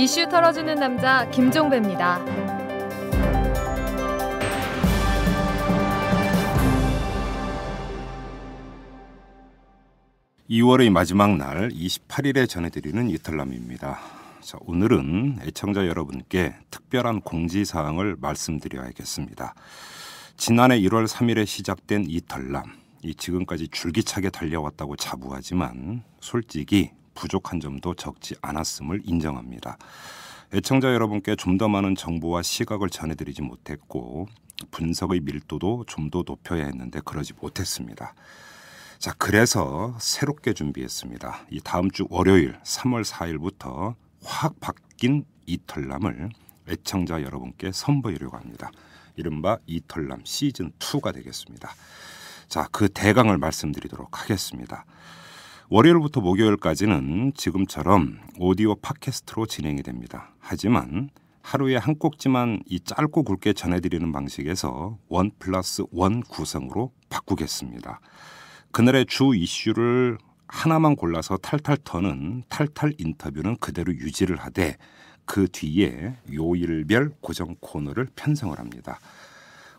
이슈 털어주는 남자 김종배입니다. 2월의 마지막 날 28일에 전해드리는 이탈남입니다. 자, 오늘은 애청자 여러분께 특별한 공지사항을 말씀드려야겠습니다. 지난해 1월 3일에 시작된 이탈남, 지금까지 줄기차게 달려왔다고 자부하지만 솔직히 부족한 점도 적지 않았음을 인정합니다. 애청자 여러분께 좀 더 많은 정보와 시각을 전해드리지 못했고 분석의 밀도도 좀 더 높여야 했는데 그러지 못했습니다. 자, 그래서 새롭게 준비했습니다. 이 다음 주 월요일 3월 4일부터 확 바뀐 이털남을 애청자 여러분께 선보이려고 합니다. 이른바 이털남 시즌2가 되겠습니다. 자, 그 대강을 말씀드리도록 하겠습니다. 월요일부터 목요일까지는 지금처럼 오디오 팟캐스트로 진행이 됩니다. 하지만 하루에 한 꼭지만 이 짧고 굵게 전해드리는 방식에서 1+1 구성으로 바꾸겠습니다. 그날의 주 이슈를 하나만 골라서 탈탈 터는 탈탈 인터뷰는 그대로 유지를 하되 그 뒤에 요일별 고정 코너를 편성을 합니다.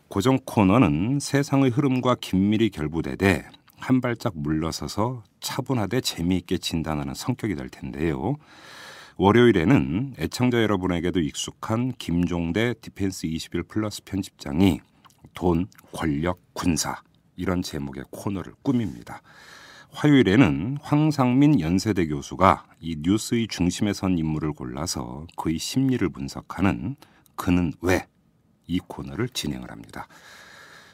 고정 코너는 세상의 흐름과 긴밀히 결부되되 한 발짝 물러서서 차분하되 재미있게 진단하는 성격이 될 텐데요. 월요일에는 애청자 여러분에게도 익숙한 김종대 디펜스 21 플러스 편집장이 돈, 권력, 군사 이런 제목의 코너를 꾸밉니다. 화요일에는 황상민 연세대 교수가 이 뉴스의 중심에 선 인물을 골라서 그의 심리를 분석하는 그는 왜? 이 코너를 진행을 합니다.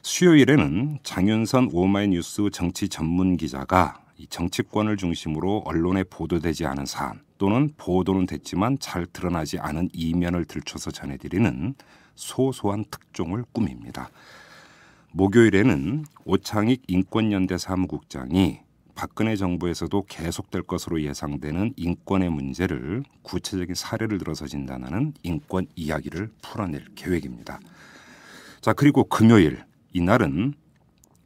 수요일에는 장윤선 오마이뉴스 정치 전문 기자가 이 정치권을 중심으로 언론에 보도되지 않은 사안 또는 보도는 됐지만 잘 드러나지 않은 이면을 들춰서 전해드리는 소소한 특종을 꾸밉니다. 목요일에는 오창익 인권연대 사무국장이 박근혜 정부에서도 계속될 것으로 예상되는 인권의 문제를 구체적인 사례를 들어서 진단하는 인권 이야기를 풀어낼 계획입니다. 자, 그리고 금요일 이날은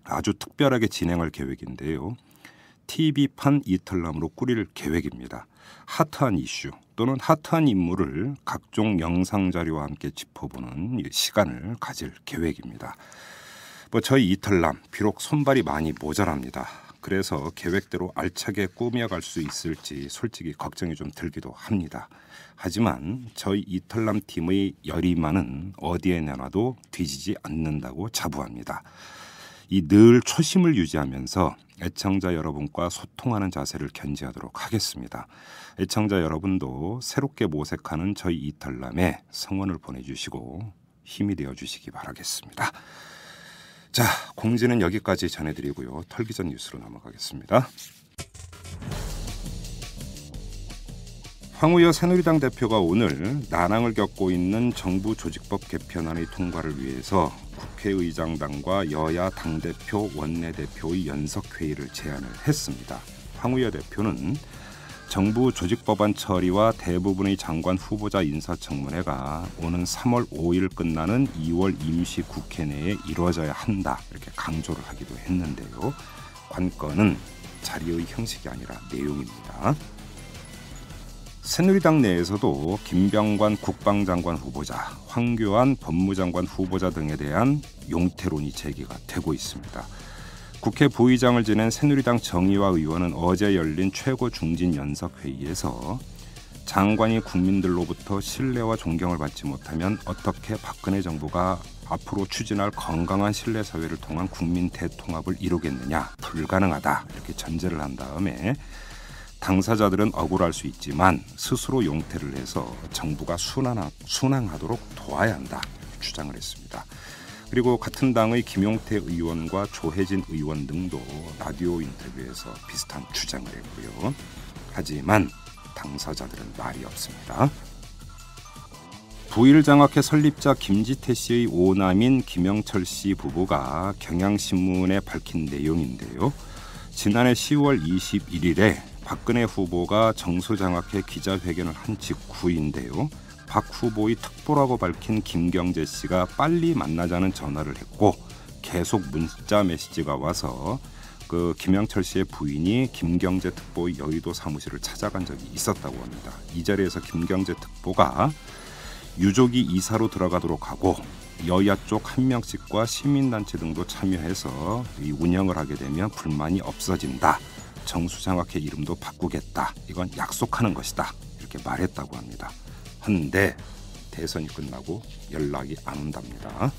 아주 특별하게 진행할 계획인데요. TV판 이탈남으로 꾸릴 계획입니다. 핫한 이슈 또는 핫한 인물을 각종 영상 자료와 함께 짚어보는 시간을 가질 계획입니다. 저희 이탈남 비록 손발이 많이 모자랍니다. 그래서 계획대로 알차게 꾸며갈 수 있을지 솔직히 걱정이 좀 들기도 합니다. 하지만 저희 이탈남 팀의 열의만은 어디에 내놔도 뒤지지 않는다고 자부합니다. 이 늘 초심을 유지하면서 애청자 여러분과 소통하는 자세를 견지하도록 하겠습니다. 애청자 여러분도 새롭게 모색하는 저희 이탈남에 성원을 보내주시고 힘이 되어주시기 바라겠습니다. 자, 공지는 여기까지 전해드리고요. 털기 전 뉴스로 넘어가겠습니다. 황우여 새누리당 대표가 오늘 난항을 겪고 있는 정부 조직법 개편안의 통과를 위해서 국회의장단과 여야 당대표, 원내대표의 연석회의를 제안을 했습니다. 황우여 대표는 정부 조직법안 처리와 대부분의 장관 후보자 인사청문회가 오는 3월 5일 끝나는 2월 임시 국회 내에 이루어져야 한다 이렇게 강조를 하기도 했는데요. 관건은 자리의 형식이 아니라 내용입니다. 새누리당 내에서도 김병관 국방장관 후보자, 황교안 법무장관 후보자 등에 대한 용태론이 제기가 되고 있습니다. 국회 부의장을 지낸 새누리당 정의화 의원은 어제 열린 최고 중진 연석회의에서 장관이 국민들로부터 신뢰와 존경을 받지 못하면 어떻게 박근혜 정부가 앞으로 추진할 건강한 신뢰사회를 통한 국민 대통합을 이루겠느냐, 불가능하다 이렇게 전제를 한 다음에 당사자들은 억울할 수 있지만 스스로 용태를 해서 정부가 순항하도록 도와야 한다 주장을 했습니다. 그리고 같은 당의 김용태 의원과 조혜진 의원 등도 라디오 인터뷰에서 비슷한 주장을 했고요. 하지만 당사자들은 말이 없습니다. 부일장학회 설립자 김지태 씨의 오남인 김영철 씨 부부가 경향신문에 밝힌 내용인데요. 지난해 10월 21일에 박근혜 후보가 정수장학회 기자회견을 한 직후인데요. 박 후보의 특보라고 밝힌 김경재 씨가 빨리 만나자는 전화를 했고 계속 문자 메시지가 와서 그 김영철 씨의 부인이 김경재 특보의 여의도 사무실을 찾아간 적이 있었다고 합니다. 이 자리에서 김경재 특보가 유족이 이사로 들어가도록 하고 여야 쪽 한 명씩과 시민단체 등도 참여해서 이 운영을 하게 되면 불만이 없어진다. 정수장학회 이름도 바꾸겠다. 이건 약속하는 것이다. 이렇게 말했다고 합니다. 한데 대선이 끝나고 연락이 안 온답니다.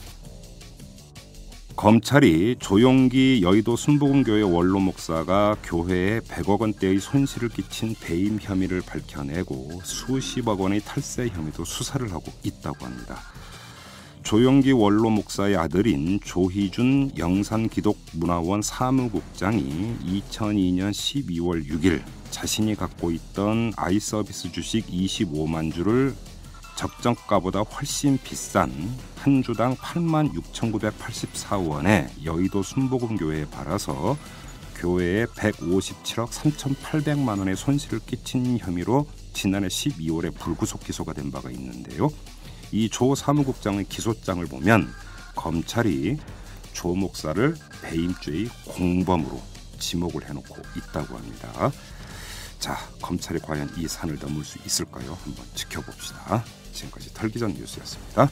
검찰이 조용기 여의도 순복음교회 원로 목사가 교회에 100억 원대의 손실을 끼친 배임 혐의를 밝혀내고 수십억 원의 탈세 혐의도 수사를 하고 있다고 합니다. 조용기 원로 목사의 아들인 조희준 영산기독문화원 사무국장이 2002년 12월 6일 자신이 갖고 있던 아이서비스 주식 25만 주를 적정가보다 훨씬 비싼 한 주당 86,984원에 여의도 순복음교회에 팔아서 교회에 157억 3,800만 원의 손실을 끼친 혐의로 지난해 12월에 불구속 기소가 된 바가 있는데요. 이 조 사무국장의 기소장을 보면 검찰이 조 목사를 배임죄의 공범으로 지목을 해놓고 있다고 합니다. 자, 검찰이 과연 이 산을 넘을 수 있을까요? 한번 지켜봅시다. 지금까지 털기전 뉴스였습니다.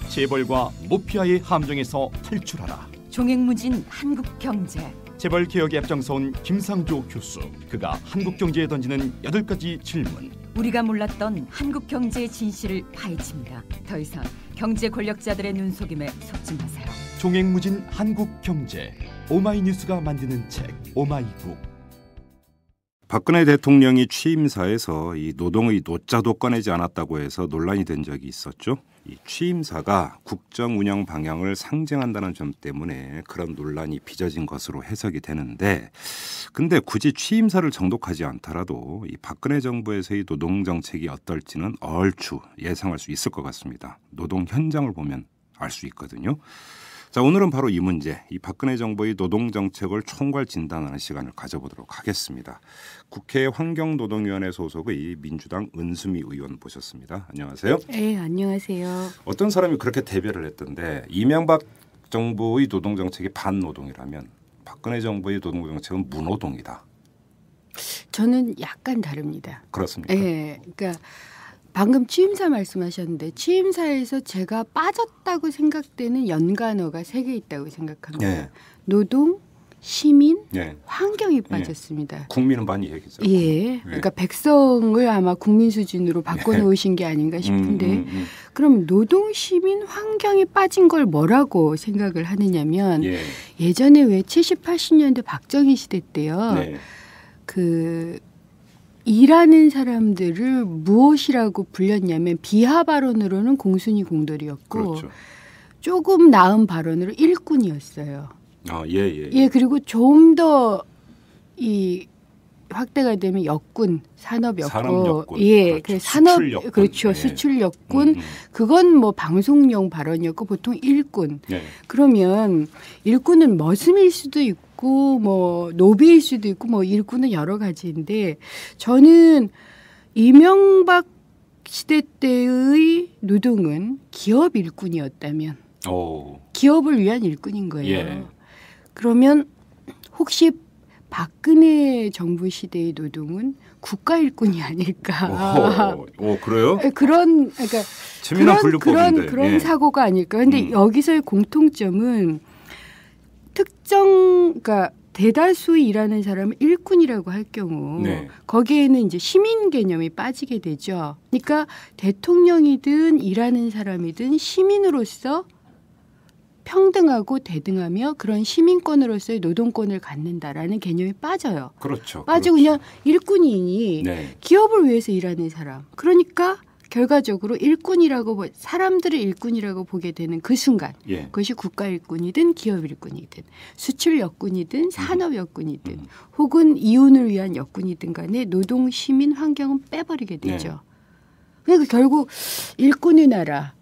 재벌과 모피아의 함정에서 탈출하라. 종횡무진 한국경제. 재벌 개혁에 앞장서온 김상조 교수. 그가 한국경제에 던지는 8가지 질문. 우리가 몰랐던 한국경제의 진실을 파헤칩니다. 더 이상 경제 권력자들의 눈속임에 속지 마세요. 종횡무진 한국경제. 오마이뉴스가 만드는 책 오마이북. 박근혜 대통령이 취임사에서 이 노동의 노자도 꺼내지 않았다고 해서 논란이 된 적이 있었죠. 이 취임사가 국정 운영 방향을 상징한다는 점 때문에 그런 논란이 빚어진 것으로 해석이 되는데, 근데 굳이 취임사를 정독하지 않더라도 이 박근혜 정부에서의 노동 정책이 어떨지는 얼추 예상할 수 있을 것 같습니다. 노동 현장을 보면 알 수 있거든요. 자, 오늘은 바로 이 문제, 이 박근혜 정부의 노동정책을 총괄 진단하는 시간을 가져보도록 하겠습니다. 국회 환경노동위원회 소속의 민주당 은수미 의원 모셨습니다. 안녕하세요. 네, 안녕하세요. 어떤 사람이 그렇게 대변을 했던데, 이명박 정부의 노동정책이 반노동이라면 박근혜 정부의 노동정책은 무노동이다. 저는 약간 다릅니다. 그렇습니까? 네, 그러니까 방금 취임사 말씀하셨는데 취임사에서 제가 빠졌다고 생각되는 연관어가 3개 있다고 생각합니다. 네. 노동, 시민, 네. 환경이 빠졌습니다. 네. 국민은 많이 얘기죠. 예, 그러니까 백성을 아마 국민 수준으로 바꿔놓으신 게 아닌가 싶은데 그럼 노동, 시민, 환경이 빠진 걸 뭐라고 생각을 하느냐면 예전에 왜 70, 80년대 박정희 시대 때요. 네. 그 일하는 사람들을 무엇이라고 불렸냐면 비하 발언으로는 공순이 공돌이었고 그렇죠. 조금 나은 발언으로 일꾼이었어요. 예. 그리고 좀 더 이 확대가 되면 역군, 산업 역군. 예, 그렇죠. 산업 역군. 그렇죠. 예. 수출 역군. 그건 뭐 방송용 발언이었고 보통 일꾼. 예. 그러면 일꾼은 머슴일 수도 있고 뭐 노비일 수도 있고 뭐 일꾼은 여러 가지인데 저는 이명박 시대 때의 노동은 기업 일꾼이었다면 기업을 위한 일꾼인 거예요. 예. 그러면 혹시 박근혜 정부 시대의 노동은 국가 일꾼이 아닐까? 그래요? 그런 그러니까 재미난 분류법인데. 그런 사고가 아닐까? 근데 여기서의 공통점은 그러니까 대다수 일하는 사람을 일꾼이라고 할 경우 거기에는 이제 시민 개념이 빠지게 되죠. 그러니까 대통령이든 일하는 사람이든 시민으로서 평등하고 대등하며 그런 시민권으로서의 노동권을 갖는다라는 개념이 빠져요. 그렇죠. 빠지고 그냥 일꾼이니 기업을 위해서 일하는 사람. 그러니까 결과적으로 일꾼이라고 사람들을 일꾼이라고 보게 되는 그 순간 그것이 국가 일꾼이든 기업 일꾼이든 수출 역군이든 산업 역군이든 혹은 이윤을 위한 역군이든 간에 노동, 시민, 환경은 빼버리게 되죠. 그러니까 결국 일꾼의 나라,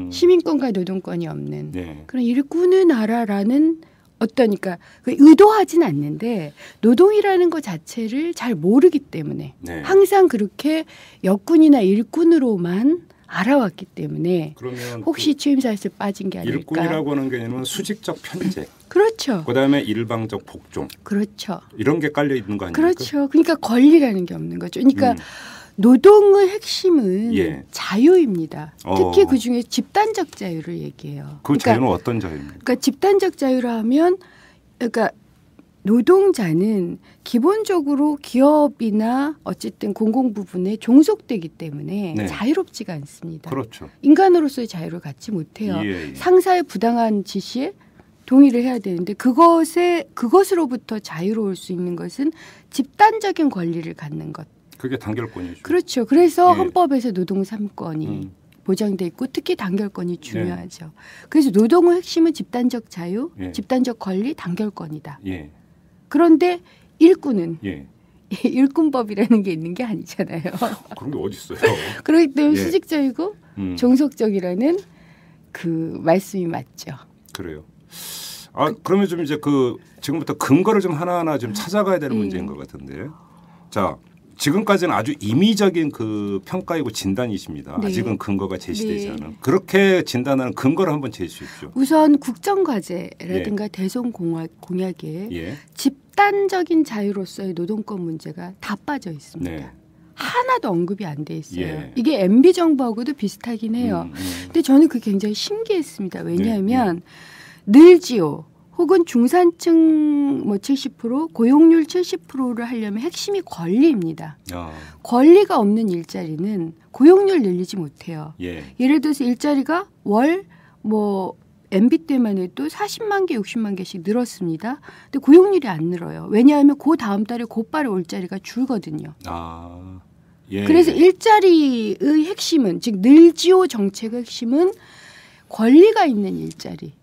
시민권과 노동권이 없는 그런 일꾼의 나라라는 그러니까 의도하진 않는데 노동이라는 것 자체를 잘 모르기 때문에 항상 그렇게 역군이나 일꾼으로만 알아왔기 때문에 그러면 혹시 취임사에서 빠진 게 아닐까. 일꾼이라고 하는 개념은 수직적 편제. 그렇죠. 그다음에 일방적 복종. 그렇죠. 이런 게 깔려 있는 거 아닙니까? 그렇죠. 그러니까 권리라는 게 없는 거죠. 그러니까 노동의 핵심은 예. 자유입니다. 특히 그중에 집단적 자유를 얘기해요. 그 그러니까, 자유는 어떤 자유입니까? 그러니까 집단적 자유라 하면 그러니까 노동자는 기본적으로 기업이나 어쨌든 공공 부분에 종속되기 때문에 네. 자유롭지가 않습니다. 그렇죠. 인간으로서의 자유를 갖지 못해요. 예. 상사의 부당한 지시에 동의를 해야 되는데 그것으로부터 자유로울 수 있는 것은 집단적인 권리를 갖는 것. 그게 단결권이죠. 그렇죠. 그래서 예. 헌법에서 노동 3권이 보장돼 있고 특히 단결권이 중요하죠. 그래서 노동의 핵심은 집단적 자유, 예. 집단적 권리, 단결권이다. 예. 그런데 일꾼은 예. 일꾼법이라는 게 있는 게 아니잖아요. 그런 게 어디 있어요? 그렇기 때문에 예. 수직적이고 종속적이라는 그 말씀이 맞죠. 그래요. 아 그러면 좀 이제 지금부터 근거를 좀 하나하나 좀 찾아가야 되는 문제인 것 같은데. 자 지금까지는 아주 임의적인 그 평가이고 진단이십니다. 네. 아직은 근거가 제시되지 네. 않은. 그렇게 진단하는 근거를 한번 제시해 주십시오. 우선 국정과제라든가 대선공약에 예. 집단적인 자유로서의 노동권 문제가 다 빠져 있습니다. 네. 하나도 언급이 안 돼 있어요. 예. 이게 MB 정부하고도 비슷하긴 해요. 근데 저는 그게 굉장히 신기했습니다. 왜냐하면 늘지요. 혹은 중산층 70%, 고용률 70%를 하려면 핵심이 권리입니다. 권리가 없는 일자리는 고용률 늘리지 못해요. 예. 예를 들어서 일자리가 월 MB 때만 해도 40만 개, 60만 개씩 늘었습니다. 근데 고용률이 안 늘어요. 왜냐하면 그 다음 달에 곧바로 일자리가 줄거든요. 예. 그래서 일자리의 핵심은 즉 늘지오 정책의 핵심은 권리가 있는 일자리,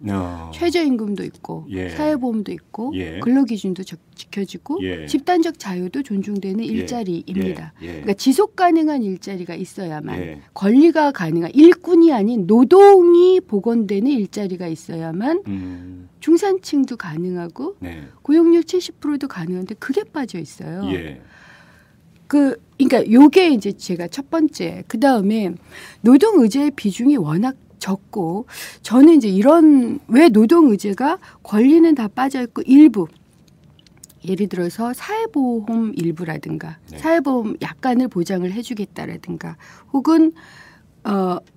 최저임금도 있고 예. 사회보험도 있고 예. 근로기준도 지켜지고 예. 집단적 자유도 존중되는 일자리입니다. 예. 그러니까 지속 가능한 일자리가 있어야만 예. 권리가 가능한 일꾼이 아닌 노동이 복원되는 일자리가 있어야만 중산층도 가능하고 네. 고용률 70%도 가능한데 그게 빠져 있어요. 예. 그러니까 요게 이제 제가 첫 번째. 그 다음에 노동 의제의 비중이 워낙 적고 저는 이제 왜 노동 의제가 권리는 다 빠져 있고 일부 예를 들어서 사회보험 일부라든가 네. 사회보험 약간을 보장을 해주겠다라든가 혹은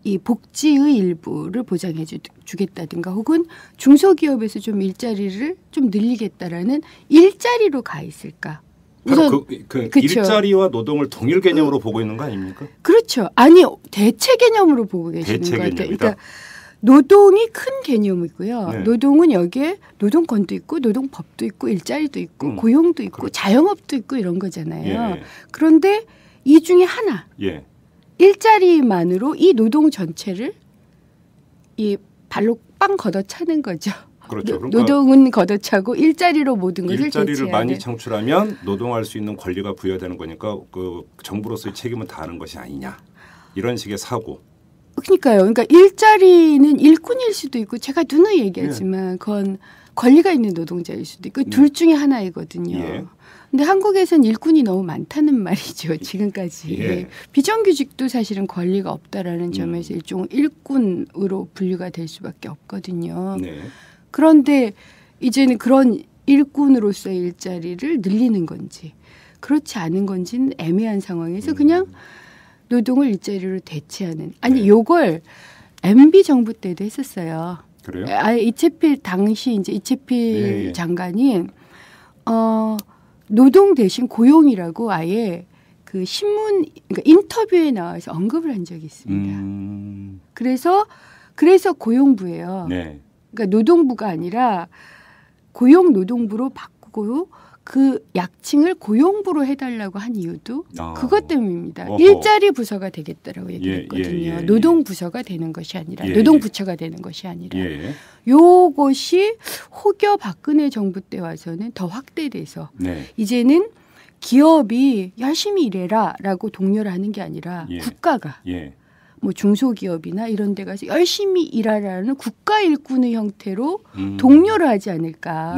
이 복지의 일부를 보장해 주겠다든가 혹은 중소기업에서 좀 일자리를 좀 늘리겠다라는 일자리로 가 있을까? 바로 그 일자리와 노동을 동일 개념으로 보고 있는 거 아닙니까? 그렇죠. 아니 대체 개념으로 보고 계시는 것 같아요. 그러니까 노동이 큰 개념이고요. 네. 노동은 여기에 노동권도 있고 노동법도 있고 일자리도 있고 고용도 있고 그렇죠. 자영업도 있고 이런 거잖아요. 예. 그런데 이 중에 하나 일자리만으로 이 노동 전체를 이 발로 빵 걷어차는 거죠. 그렇죠. 그러니까 노동은 걷어차고 일자리로 모든 것을 일자리를 많이 창출하면 노동할 수 있는 권리가 부여되는 거니까 그 정부로서의 책임은 다하는 것이 아니냐. 이런 식의 사고. 그러니까요. 그러니까 일자리는 일꾼일 수도 있고 제가 누누이 얘기하지만 그건 권리가 있는 노동자일 수도 있고 둘 중에 하나이거든요. 예. 근데 한국에선 일꾼이 너무 많다는 말이죠. 지금까지. 예. 비정규직도 사실은 권리가 없다라는 점에서 일종의 일꾼으로 분류가 될 수밖에 없거든요. 네. 그런데 이제는 그런 일꾼으로서의 일자리를 늘리는 건지 그렇지 않은 건지는 애매한 상황에서 그냥 노동을 일자리로 대체하는 요걸 MB 정부 때도 했었어요. 그래요? 이채필 당시 이제 이채필 장관이 노동 대신 고용이라고 아예 그 신문 그러니까 인터뷰에 나와서 언급을 한 적이 있습니다. 그래서 고용부예요. 네. 그러니까 노동부가 아니라 고용노동부로 바꾸고 그 약칭을 고용부로 해달라고 한 이유도 그것 때문입니다. 어허. 일자리 부서가 되겠다라고 얘기했거든요. 노동부서가 되는 것이 아니라 노동부처가 되는 것이 아니라 요것이 혹여 박근혜 정부 때 와서는 더 확대돼서 이제는 기업이 열심히 일해라라고 독려를 하는 게 아니라 국가가 중소기업이나 이런 데 가서 열심히 일하라는 국가 일꾼의 형태로 독려를 하지 않을까.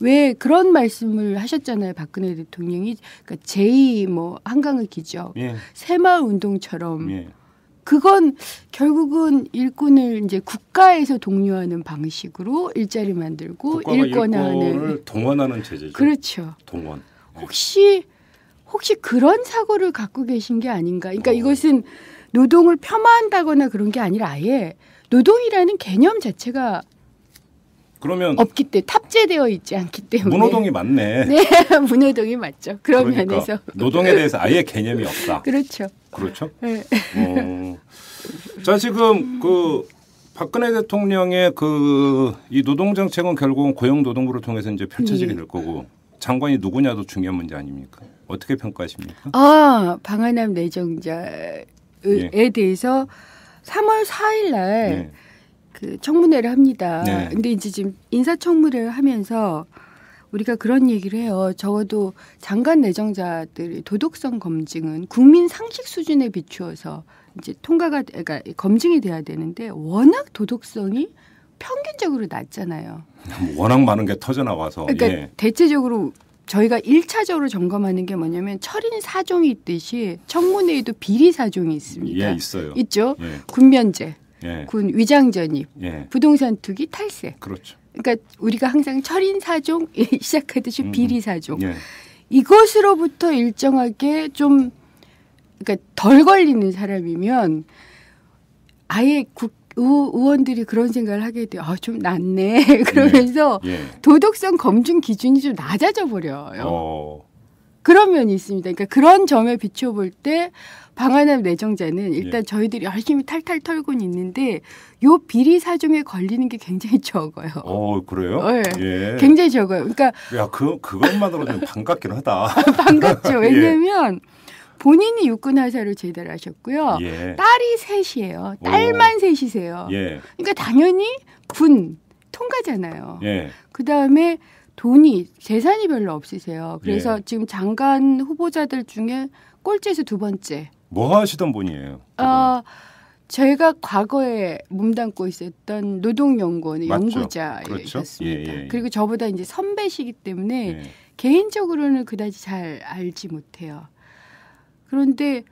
왜 그런 말씀을 하셨잖아요. 박근혜 대통령이. 그러니까 제2 한강의 기적, 새마을 운동처럼 그건 결국은 일꾼을 이제 국가에서 독려하는 방식으로 일자리 만들고 일꾼을 동원하는 체제죠. 그렇죠. 동원. 혹시 그런 사고를 갖고 계신 게 아닌가. 그러니까 이것은 노동을 폄하한다거나 그런 게 아니라 아예 노동이라는 개념 자체가 그러면 없기 때문에 탑재되어 있지 않기 때문에 문노동이 맞네. 네, 문노동이 맞죠. 그런 그러니까 면에서 노동에 대해서 아예 개념이 없다. 그렇죠. 그렇죠. 네. 자 지금 그 박근혜 대통령의 이 노동 정책은 결국은 고용노동부를 통해서 이제 펼쳐지게 될 거고 장관이 누구냐도 중요한 문제 아닙니까? 어떻게 평가하십니까? 방한남 내정자에 대해서 3월 4일 날 그 청문회를 합니다. 네. 근데 이제 지금 인사청문회를 하면서 우리가 그런 얘기를 해요. 적어도 장관 내정자들의 도덕성 검증은 국민 상식 수준에 비추어서 이제 그러니까 검증이 돼야 되는데 워낙 도덕성이 평균적으로 낮잖아요. 워낙 많은 게 터져 나와서. 그러니까 대체적으로 저희가 1차적으로 점검하는 게 뭐냐면 철인 사종이 있듯이 청문회에도 비리 사종이 있습니다. 예, 있어요. 있죠. 군 면제, 군 위장 전입, 부동산 투기, 탈세. 그렇죠. 그러니까 우리가 항상 철인 사종 시작하듯이 비리 사종. 이것으로부터 일정하게 좀 그러니까 덜 걸리는 사람이면 아예 의원들이 그런 생각을 하게 돼요. 좀 낫네. 그러면서 도덕성 검증 기준이 좀 낮아져 버려요. 그런 면이 있습니다. 그러니까 그런 점에 비춰볼 때 방한남 내정자는 일단 저희들이 열심히 탈탈 털고는 있는데 요 비리 사종에 걸리는 게 굉장히 적어요. 그래요? 네. 굉장히 적어요. 그러니까 그것만으로도 반갑긴 하다. 반갑죠. 왜냐하면 본인이 육군 하사를 제대를 하셨고요. 딸이 셋이에요. 딸만 셋이세요. 그러니까 당연히 군 통과잖아요. 그다음에 돈이 재산이 별로 없으세요. 그래서 지금 장관 후보자들 중에 꼴찌에서 두 번째. 뭐 하시던 분이에요? 제가 과거에 몸담고 있었던 노동연구원의 연구자였습니다. 그렇죠? 그리고 저보다 이제 선배시기 때문에 개인적으로는 그다지 잘 알지 못해요. 그런데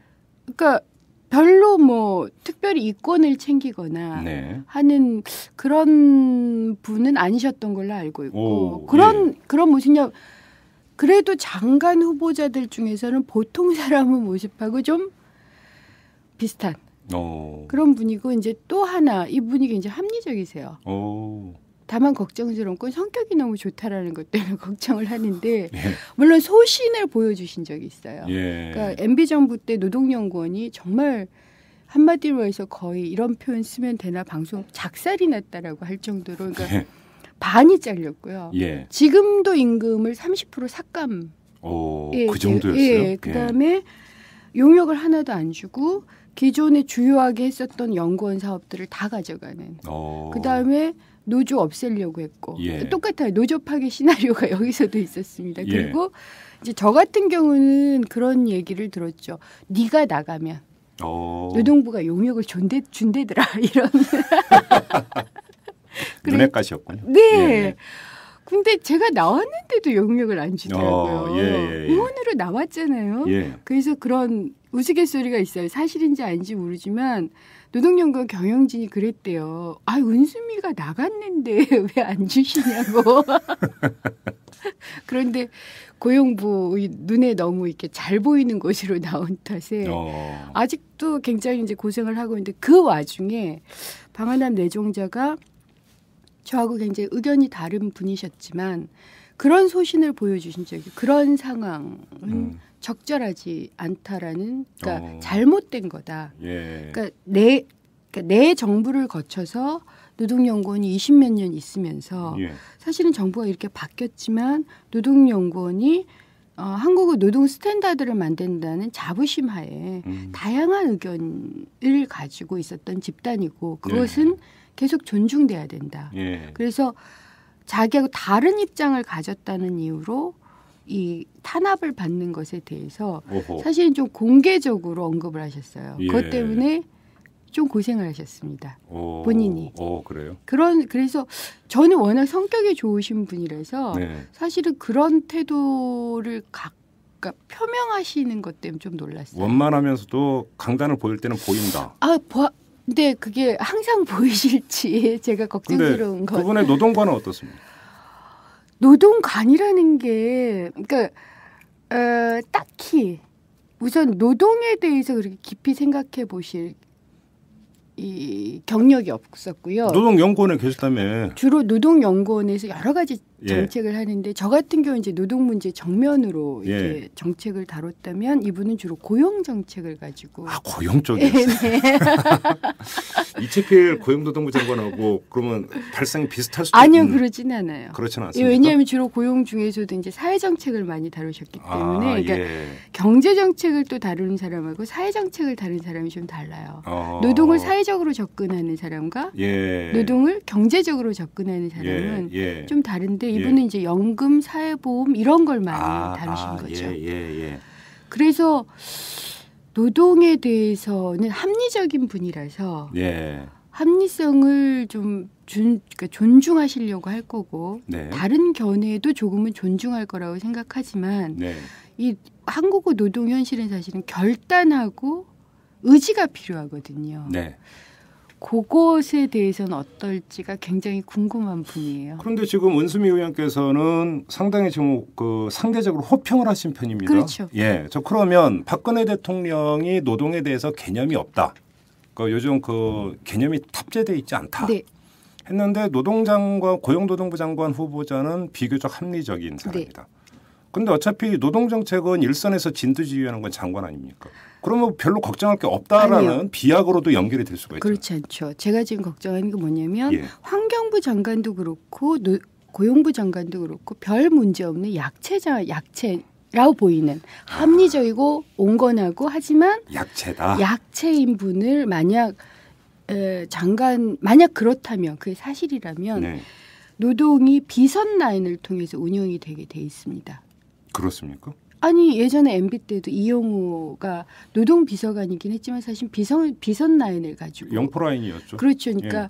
그러니까 별로 뭐 특별히 이권을 챙기거나 하는 그런 분은 아니셨던 걸로 알고 있고 그런 모습이냐. 그래도 장관 후보자들 중에서는 보통 사람의 모습하고 좀 비슷한 그런 분이고 이제 또 하나 이분이 굉장히 합리적이세요. 다만 걱정스러운 건 성격이 너무 좋다라는 것 때문에 걱정을 하는데 물론 소신을 보여주신 적이 있어요. 그러니까 MB 정부 때 노동연구원이 정말 한마디로 해서 거의 이런 표현 쓰면 되나 방송 작살이 났다라고 할 정도로 그러니까 반이 잘렸고요. 지금도 임금을 30% 삭감. 그 정도였어요? 그다음에 용역을 하나도 안 주고 기존에 주요하게 했었던 연구원 사업들을 다 가져가는. 그다음에 노조 없애려고 했고 똑같아요. 노조 파괴 시나리오가 여기서도 있었습니다. 그리고 이제 저 같은 경우는 그런 얘기를 들었죠. 네가 나가면 노동부가 용역을 준대더라 이런. 눈에 가셨군요. 네. 근데 제가 나왔는데도 용역을 안 주더라고요. 의원으로 나왔잖아요. 그래서 그런 우스갯소리가 있어요. 사실인지 아닌지 모르지만 노동연구원 경영진이 그랬대요. 은수미가 나갔는데 왜 안 주시냐고. 그런데 고용부 눈에 너무 이렇게 잘 보이는 곳으로 나온 탓에 아직도 굉장히 이제 고생을 하고 있는데 그 와중에 방한남 내정자가 저하고 굉장히 의견이 다른 분이셨지만 그런 소신을 보여주신 적이 그런 상황은 적절하지 않다라는 그러니까 잘못된 거다. 그러니까 내 정부를 거쳐서 노동연구원이 20몇 년 있으면서 사실은 정부가 이렇게 바뀌었지만 노동연구원이 한국의 노동 스탠다드를 만든다는 자부심 하에 다양한 의견을 가지고 있었던 집단이고 그것은 계속 존중돼야 된다. 그래서 자기하고 다른 입장을 가졌다는 이유로 이 탄압을 받는 것에 대해서 사실은 좀 공개적으로 언급을 하셨어요. 그것 때문에 좀 고생을 하셨습니다. 본인이. 그래요? 그래서 저는 워낙 성격이 좋으신 분이라서 사실은 그런 태도를 그러니까 표명하시는 것 때문에 좀 놀랐어요. 원만하면서도 강단을 보일 때는 보인다. 근데 그게 항상 보이실지 제가 걱정스러운 건. 그분의 노동관은 어떻습니까? 노동관이라는 게 그러니까 딱히 우선 노동에 대해서 그렇게 깊이 생각해 보실 이 경력이 없었고요. 노동연구원에 계셨다며. 주로 노동연구원에서 여러 가지 정책을 하는데 저 같은 경우 이제 노동 문제 정면으로 이제 정책을 다뤘다면 이분은 주로 고용 정책을 가지고. 고용 쪽이었어요. 네. 이채필 고용노동부 장관하고 그러면 발상이 비슷할 수도 아니요, 그러지는 않아요. 그렇지는 않습니다. 왜냐하면 주로 고용 중에서도 이제 사회 정책을 많이 다루셨기 때문에 그러니까 경제 정책을 또 다루는 사람하고 사회 정책을 다루는 사람이 좀 달라요. 노동을 사회적으로 접근하는 사람과 노동을 경제적으로 접근하는 사람은 좀 다른데 이분은 이제 연금, 사회보험 이런 걸 많이 다루신 거죠. 그래서 노동에 대해서는 합리적인 분이라서 합리성을 좀 그러니까 존중하시려고 할 거고 다른 견해도 조금은 존중할 거라고 생각하지만 이 한국의 노동 현실은 사실은 결단하고 의지가 필요하거든요. 그것에 대해서는 어떨지가 굉장히 궁금한 분이에요. 그런데 지금 은수미 의원께서는 상당히 지금 그 상대적으로 호평을 하신 편입니다. 그렇죠. 저 그러면 박근혜 대통령이 노동에 대해서 개념이 없다. 요즘 그 개념이 탑재되어 있지 않다. 했는데 노동장관, 고용노동부 장관 후보자는 비교적 합리적인 사람이다. 근데 어차피 노동정책은 일선에서 진두지휘하는 건 장관 아닙니까? 그러면 별로 걱정할 게 없다라는 아니요. 비약으로도 연결이 될 수가 있죠. 그렇지 않죠. 제가 지금 걱정하는 게 뭐냐면 환경부 장관도 그렇고 고용부 장관도 그렇고 별 문제 없는 약체라고 보이는 합리적이고 온건하고 하지만 약체인 분을 만약 그렇다면 그게 사실이라면 노동이 비선 라인을 통해서 운영이 되게 돼 있습니다. 그렇습니까? 아니 예전에 MB 때도 이용호가 노동비서관이긴 했지만 사실 비선 라인을 가지고 영포 라인이었죠. 그렇죠. 그러니까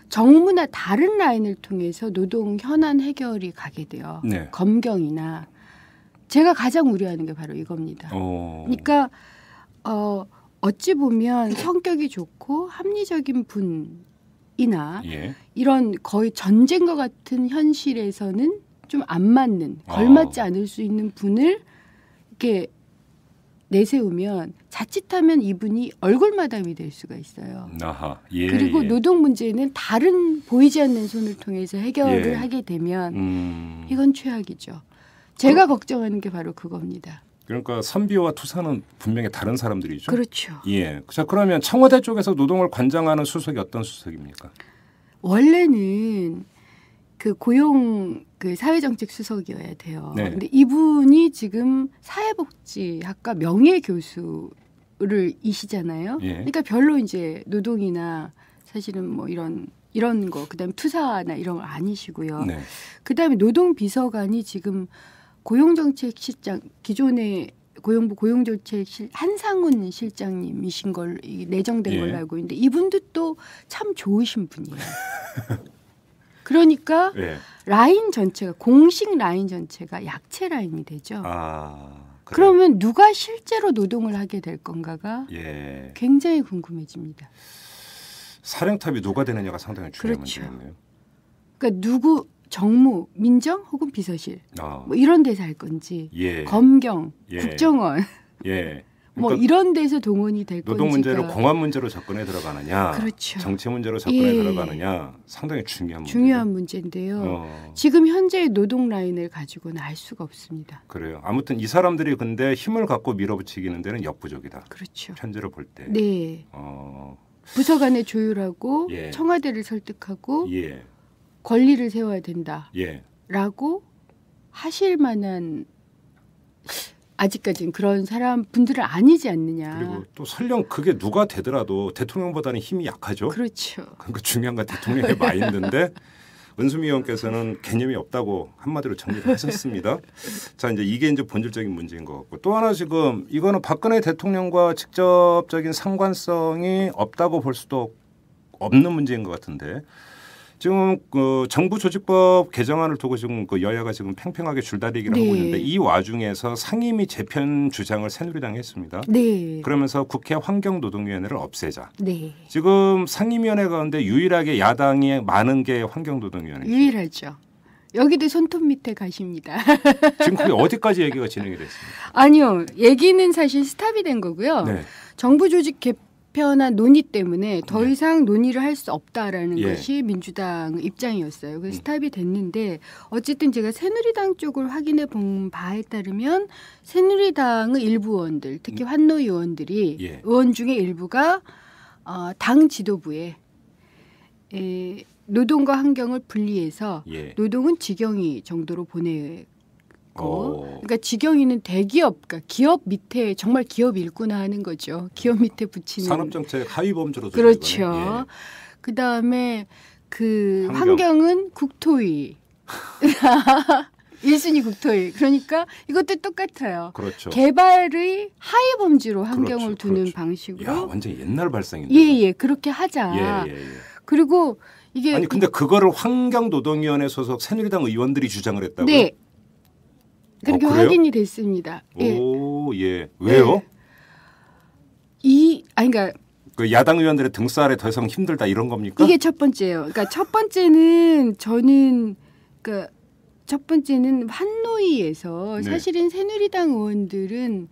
정무나 다른 라인을 통해서 노동 현안 해결이 가게 돼요. 검경이나 제가 가장 우려하는 게 바로 이겁니다. 그러니까 어찌 보면 성격이 좋고 합리적인 분이나 이런 거의 전쟁과 같은 현실에서는 좀 안 맞는 걸맞지 않을 수 있는 분을 이렇게 내세우면 자칫하면 이분이 얼굴마담이 될 수가 있어요. 그리고 노동 문제는 다른 보이지 않는 손을 통해서 해결을 하게 되면 이건 최악이죠. 제가 걱정하는 게 바로 그겁니다. 그러니까 선비와 투사는 분명히 다른 사람들이죠. 그렇죠. 자, 그러면 청와대 쪽에서 노동을 관장하는 수석이 어떤 수석입니까? 원래는 그 고용 사회정책 수석이어야 돼요. 근데 이분이 지금 사회복지학과 명예교수이시잖아요. 그러니까 별로 이제 노동이나 사실은 뭐 이런 거 그다음에 투사나 이런 거 아니시고요. 그다음에 노동비서관이 지금 고용정책실장 기존의 고용부 고용정책실 한상훈 실장님이신 걸 내정된 걸로 알고 있는데 이분도 또 참 좋으신 분이에요. 그러니까 라인 전체가 공식 라인 전체가 약체 라인이 되죠. 그러면 누가 실제로 노동을 하게 될 건가가 굉장히 궁금해집니다. 사령탑이 누가 되느냐가 상당히 중요한 문제겠네요. 그러니까 누구 정무, 민정 혹은 비서실 뭐 이런 데서 할 건지 검경, 국정원 뭐 이런 데서 동원이 될 건지 노동 문제를 공안 문제로 접근해 들어가느냐 정치 문제로 접근해 들어가느냐 상당히 중요한 문제인데요. 지금 현재의 노동 라인을 가지고는 알 수가 없습니다. 그래요. 아무튼 이 사람들이 근데 힘을 갖고 밀어붙이기는 데는 역부족이다. 그렇죠. 현재로 볼 때. 부서 간에 조율하고 청와대를 설득하고 권리를 세워야 된다라고 하실 만한 아직까지는 그런 분들은 아니지 않느냐. 그리고 또 설령 그게 누가 되더라도 대통령보다는 힘이 약하죠. 그렇죠. 그러니까 중요한 건 대통령의 마인드인데 은수미 의원께서는 개념이 없다고 한마디로 정리를 하셨습니다. 자, 이제 이게 본질적인 문제인 것 같고 또 하나 지금 이거는 박근혜 대통령과 직접적인 상관성이 없다고 볼 수도 없는 문제인 것 같은데 지금 그 정부 조직법 개정안을 두고 지금 그 여야가 지금 팽팽하게 줄다리기를 네. 하고 있는데 이 와중에서 상임위 재편 주장을 새누리당이 했습니다. 네. 그러면서 국회 환경노동위원회를 없애자. 네. 지금 상임위원회 가운데 유일하게 야당이 많은 게 환경노동위원회. 유일하죠. 여기도 손톱 밑에 가십니다. 지금 그게 어디까지 얘기가 진행이 됐습니까? 아니요. 얘기는 사실 스탑이 된 거고요. 네. 정부 조직 개편안 논의 때문에 더 이상 논의를 할 수 없다라는 것이 민주당 입장이었어요. 그래서 스탑이 됐는데 어쨌든 제가 새누리당 쪽을 확인해 본 바에 따르면 새누리당의 일부 의원들, 특히 환노 의원들이 의원 중에 일부가 당 지도부에 노동과 환경을 분리해서 노동은 직영위 정도로 보내고 그러니까 직영위는 대기업, 그러니까 기업 밑에 정말 기업 일꾼화 하는 거죠. 기업 밑에 붙이는 산업정책 하위 범주로 그렇죠. 그다음에 그 환경은 국토위 1순위 국토위. 그러니까 이것도 똑같아요. 그렇죠. 개발의 하위 범주로 환경을 두는 방식으로. 야, 완전 옛날 발상인데. 예, 그렇게 하자. 그리고 이게 아니 근데 그거를 환경노동위원회 소속 새누리당 의원들이 주장을 했다고요? 네. 그렇게 확인이 됐습니다. 오, 예. 왜요? 그러니까 그 야당 의원들의 등싸 아래 더 이상 힘들다 이런 겁니까? 이게 첫 번째예요. 그러니까 첫 번째는 저는 첫 번째는 환노위에서 사실은 새누리당 의원들은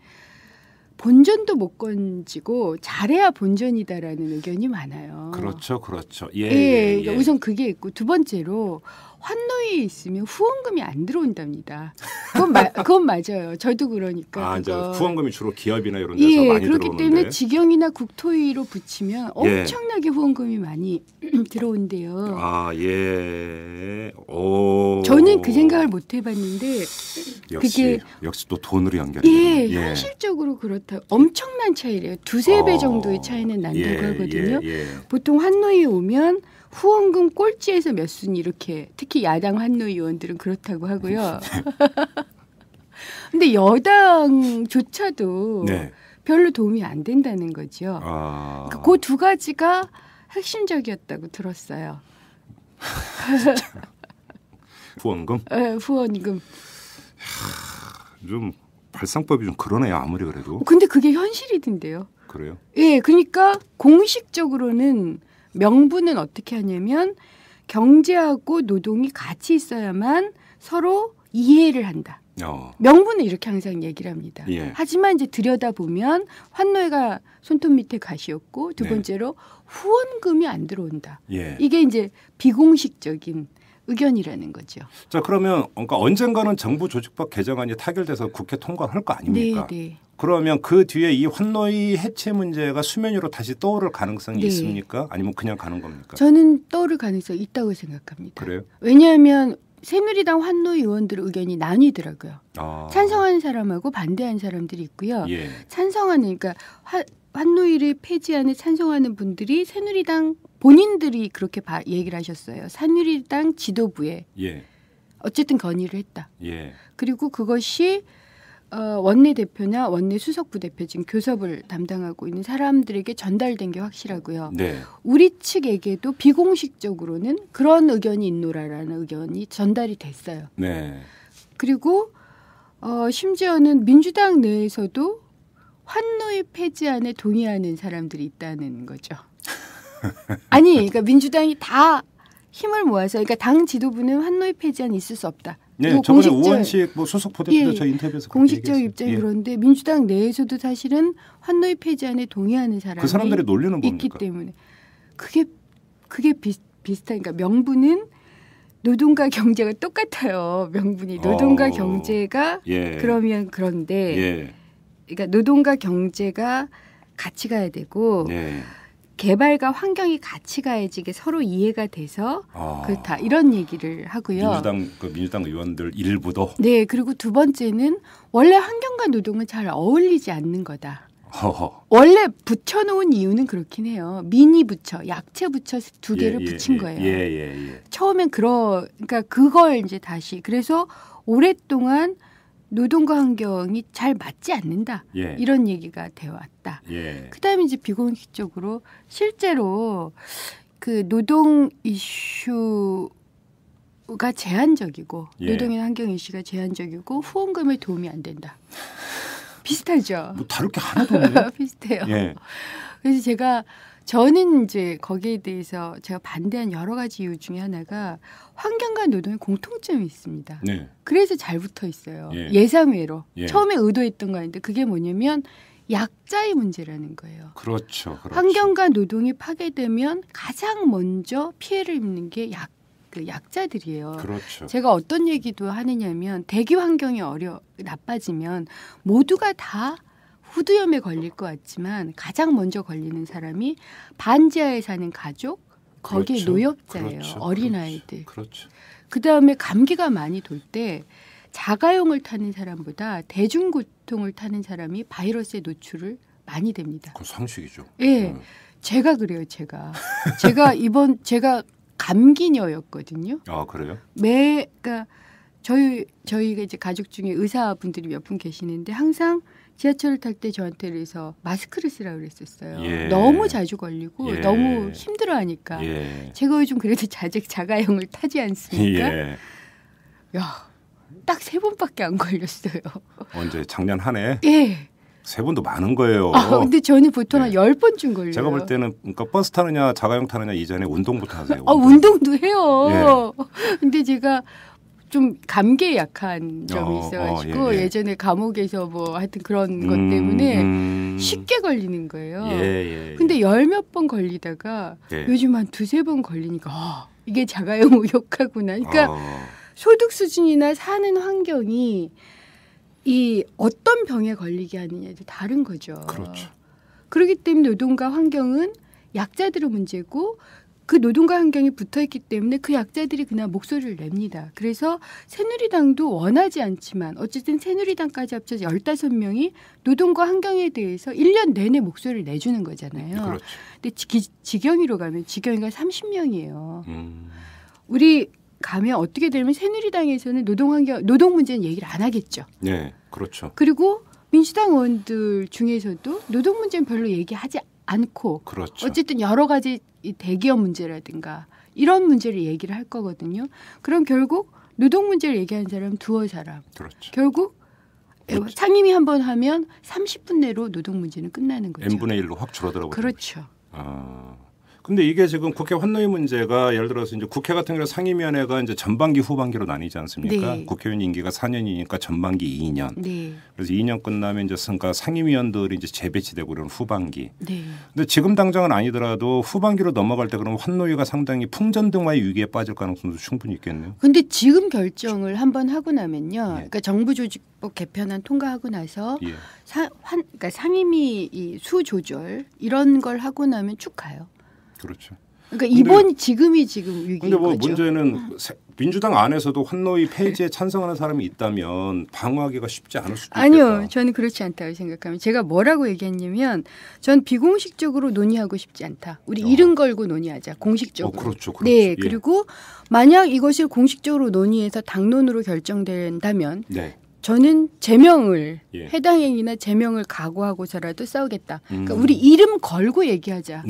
본전도 못 건지고 잘해야 본전이다라는 의견이 많아요. 그렇죠. 그러니까 우선 그게 있고 두 번째로 환노위에 있으면 후원금이 안 들어온답니다. 그건 맞아요. 저도 그러니까. 이제 후원금이 주로 기업이나 이런 데서 많이 들어오는데. 그렇기 때문에 직영이나 국토위로 붙이면 엄청나게 후원금이 많이 들어온대요. 저는 그 생각을 못 해봤는데 역시 또 돈으로 연결이 돼요. 현실적으로 그렇다. 엄청난 차이래요. 2-3배 정도의 차이는 난다고 하거든요. 보통 환노위에 오면 후원금 꼴찌에서 몇 순위 이렇게 특히 야당 환노 의원들은 그렇다고 하고요. 근데 여당조차도 별로 도움이 안 된다는 거죠. 그 두 가지가 핵심적이었다고 들었어요. 후원금? 네, 후원금. 좀 발상법이 좀 그러네요. 아무리 그래도. 근데 그게 현실이던데요. 그래요? 예, 그러니까 공식적으로는 명분은 어떻게 하냐면 경제하고 노동이 같이 있어야만 서로 이해를 한다. 명분은 이렇게 항상 얘기를 합니다. 하지만 이제 들여다보면 환노회가 손톱 밑에 가시였고 두 번째로 후원금이 안 들어온다. 이게 이제 비공식적인 의견이라는 거죠. 자, 그러면 그러니까 언젠가는 정부 조직법 개정안이 타결돼서 국회 통과할 거 아닙니까? 그러면 그 뒤에 이 환노위 해체 문제가 수면 위로 다시 떠오를 가능성이 있습니까? 아니면 그냥 가는 겁니까? 저는 떠오를 가능성이 있다고 생각합니다. 그래요? 왜냐하면 새누리당 환노위 의원들 의견이 나뉘더라고요. 찬성하는 사람하고 반대하는 사람들이 있고요. 찬성하는 그러니까 환노위를 폐지하는 찬성하는 분들이 새누리당 본인들이 그렇게 얘기를 하셨어요. 새누리당 지도부에 어쨌든 건의를 했다. 그리고 그것이 원내대표나 원내수석부대표 지금 교섭을 담당하고 있는 사람들에게 전달된 게 확실하고요. 우리 측에게도 비공식적으로는 그런 의견이 있노라라는 의견이 전달이 됐어요. 그리고 심지어는 민주당 내에서도 환노위 폐지안에 동의하는 사람들이 있다는 거죠. 아니, 그러니까 민주당이 다 힘을 모아서, 그러니까 당 지도부는 환노위 폐지안이 있을 수 없다. 저번에 우원식 소속 부대표도 저 인터뷰에서 공식적 입장이 그런데 민주당 내에서도 사실은 환노위 폐지안에 동의하는 사람이 그 사람들이 논리는 있기 뭡니까? 때문에 그게 비슷한, 그러니까 명분은 노동과 경제가 똑같아요. 명분이 노동과 경제가 그러면 그런데. 그러니까 노동과 경제가 같이 가야 되고 개발과 환경이 같이 가야지 이게 서로 이해가 돼서 그렇다 이런 얘기를 하고요. 민주당 의원들 일부도. 그리고 두 번째는 원래 환경과 노동은 잘 어울리지 않는 거다. 원래 붙여놓은 이유는 그렇긴 해요. 미니 부처, 약체 부처 두 개를 붙인 거예요. 처음엔 그러니까 그걸 이제 다시 그래서 오랫동안 노동과 환경이 잘 맞지 않는다. 이런 얘기가 되어 왔다. 그다음에 이제 비공식적으로 실제로 그 노동 이슈가 제한적이고 예. 노동이나 환경 이슈가 제한적이고 후원금에 도움이 안 된다. 비슷하죠. 뭐 다를 게 하나도 없네요. 비슷해요. 예. 그래서 저는 이제 거기에 대해서 제가 반대한 여러 가지 이유 중에 하나가 환경과 노동의 공통점이 있습니다. 네. 그래서 잘 붙어 있어요. 예. 예상외로. 예. 처음에 의도했던 거 아닌데 그게 뭐냐면 약자의 문제라는 거예요. 그렇죠. 환경과 노동이 파괴되면 가장 먼저 피해를 입는 게 약자들이에요. 그렇죠. 제가 어떤 얘기도 하느냐면 대기 환경이 나빠지면 모두가 다 후두염에 걸릴 것 같지만 가장 먼저 걸리는 사람이 반지하에 사는 가족, 거기에 그렇죠. 노역자예요. 그렇죠. 어린아이들. 그렇죠. 그다음에 감기가 많이 돌 때 자가용을 타는 사람보다 대중교통을 타는 사람이 바이러스에 노출을 많이 됩니다. 그건 상식이죠. 예. 제가 그래요, 제가 감기녀였거든요. 아, 그래요? 그러니까 저희가 이제 가족 중에 의사분들이 몇 분 계시는데 항상 지하철을 탈 때 저한테 그래서 마스크를 쓰라고 그랬었어요. 예. 너무 자주 걸리고 예. 너무 힘들어하니까. 예. 제가 요즘 그래도 자가용을 타지 않습니까? 예. 야, 딱 3번밖에 안 걸렸어요. 언제 작년 한 해? 예. 3번도 많은 거예요. 근데 저는 보통 한 네. 10번쯤 걸려요. 제가 볼 때는 그러니까 버스 타느냐 자가용 타느냐 이전에 운동부터 하세요. 운동도 해요. 근데 제가 좀 감기에 약한 점이 있어가지고 예전에 감옥에서 뭐 하여튼 그런 것 때문에 쉽게 걸리는 거예요. 근데 10몇 번 걸리다가 요즘 한 2-3번 걸리니까 이게 자가용 의욕하구나. 그러니까 소득 수준이나 사는 환경이 이 어떤 병에 걸리게 하느냐도 다른 거죠. 그렇죠. 그렇기 때문에 노동과 환경은 약자들의 문제고 그 노동과 환경이 붙어있기 때문에 그 약자들이 그냥 목소리를 냅니다. 그래서 새누리당도 원하지 않지만 어쨌든 새누리당까지 합쳐서 15명이 노동과 환경에 대해서 1년 내내 목소리를 내주는 거잖아요. 그렇죠. 근데 지경위로 가면 지경위가 30명이에요. 우리 가면 어떻게 되면 새누리당에서는 노동 문제는 얘기를 안 하겠죠. 네, 그렇죠. 그리고 민주당 의원들 중에서도 노동 문제는 별로 얘기하지 않고 그렇죠. 어쨌든 여러 가지 이 대기업 문제라든가 이런 문제를 얘기를 할 거거든요. 그럼 결국 노동 문제를 얘기하는 사람은 두어 사람. 그렇죠. 결국 그렇죠. 상임위 한 번 하면 30분 내로 노동 문제는 끝나는 거죠. n분의 1로 확 줄어들어 버리죠. 그렇죠. 근데 이게 지금 국회 환노위 문제가 예를 들어서 이제 국회 같은 경우 상임위원회가 이제 전반기 후반기로 나뉘지 않습니까? 네. 국회의원 임기가 4년이니까 전반기 2년. 네. 그래서 2년 끝나면 이제 그러니까 상임위원들이 이제 재배치되고 그러는 후반기. 네. 근데 지금 당장은 아니더라도 후반기로 넘어갈 때 그러면 환노위가 상당히 풍전등화의 위기에 빠질 가능성도 충분히 있겠네요. 근데 지금 결정을 한번 하고 나면요. 그러니까 정부 조직법 개편안 통과하고 나서 그러니까 상임위 이 수조절 이런 걸 하고 나면 쭉 가요. 그렇죠. 그러니까 지금이 위기인 근데 뭐 거죠. 문제는 민주당 안에서도 환노위 폐지에 찬성하는 사람이 있다면 방어하기가 쉽지 않을 수도 있겠다. 아니요. 저는 그렇지 않다고 생각합니다. 제가 뭐라고 얘기했냐면 전 비공식적으로 논의하고 싶지 않다. 우리 이름 걸고 논의하자. 공식적으로. 그렇죠. 네. 그리고 만약 이것을 공식적으로 논의해서 당론으로 결정된다면 저는 제명을 해당 행위나 제명을 각오하고서라도 싸우겠다. 그러니까 우리 이름 걸고 얘기하자.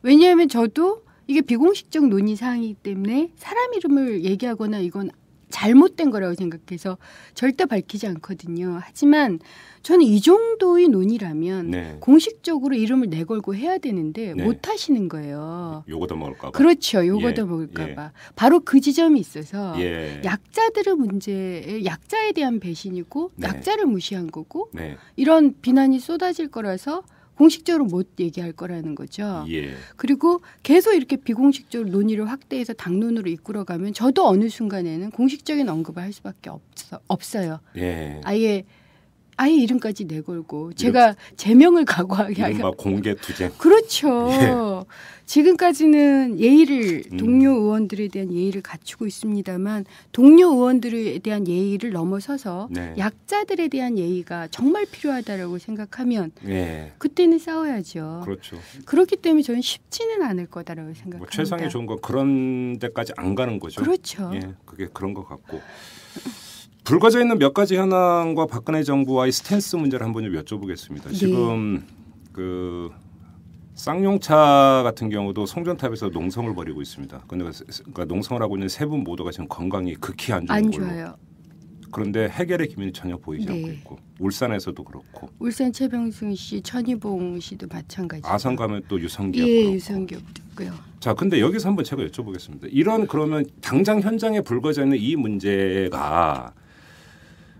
왜냐하면 저도 이게 비공식적 논의 사항이기 때문에 사람 이름을 얘기하거나 이건 잘못된 거라고 생각해서 절대 밝히지 않거든요. 하지만 저는 이 정도의 논의라면 공식적으로 이름을 내걸고 해야 되는데 못 하시는 거예요. 요거도 먹을까 봐. 그렇죠. 요거도 먹을까 봐. 바로 그 지점이 있어서 약자들의 문제에 약자에 대한 배신이고 약자를 무시한 거고 이런 비난이 쏟아질 거라서 공식적으로 못 얘기할 거라는 거죠. 그리고 계속 이렇게 비공식적으로 논의를 확대해서 당론으로 이끌어가면 저도 어느 순간에는 공식적인 언급을 할 수밖에 없어요. 아예 이름까지 내걸고 제가 제명을 각오하게 이른바 공개 투쟁. 그렇죠. 지금까지는 예의를 동료 의원들에 대한 예의를 갖추고 있습니다만 동료 의원들에 대한 예의를 넘어서서 약자들에 대한 예의가 정말 필요하다라고 생각하면 그때는 싸워야죠. 그렇죠. 그렇기 때문에 저는 쉽지는 않을 거다라고 생각합니다. 뭐 최상의 좋은 건 그런 데까지 안 가는 거죠. 그렇죠. 그게 그런 것 같고. 불거져 있는 몇 가지 현황과 박근혜 정부와의 스탠스 문제를 한번 좀 여쭤보겠습니다. 지금 그 쌍용차 같은 경우도 송전탑에서 농성을 벌이고 있습니다. 그러니까 농성을 하고 있는 세 분 모두가 지금 건강이 극히 안 좋은 걸로. 좋아요. 그런데 해결의 기미는 전혀 보이지 네. 않고 있고 울산에서도 그렇고 울산 최병승 씨, 천희봉 씨도 마찬가지. 아산 가면 또 유성기업 예, 그렇고. 유성기업도 있고요. 자, 근데 여기서 한번 제가 여쭤보겠습니다. 이런 그러면 당장 현장에 불거져 있는 이 문제가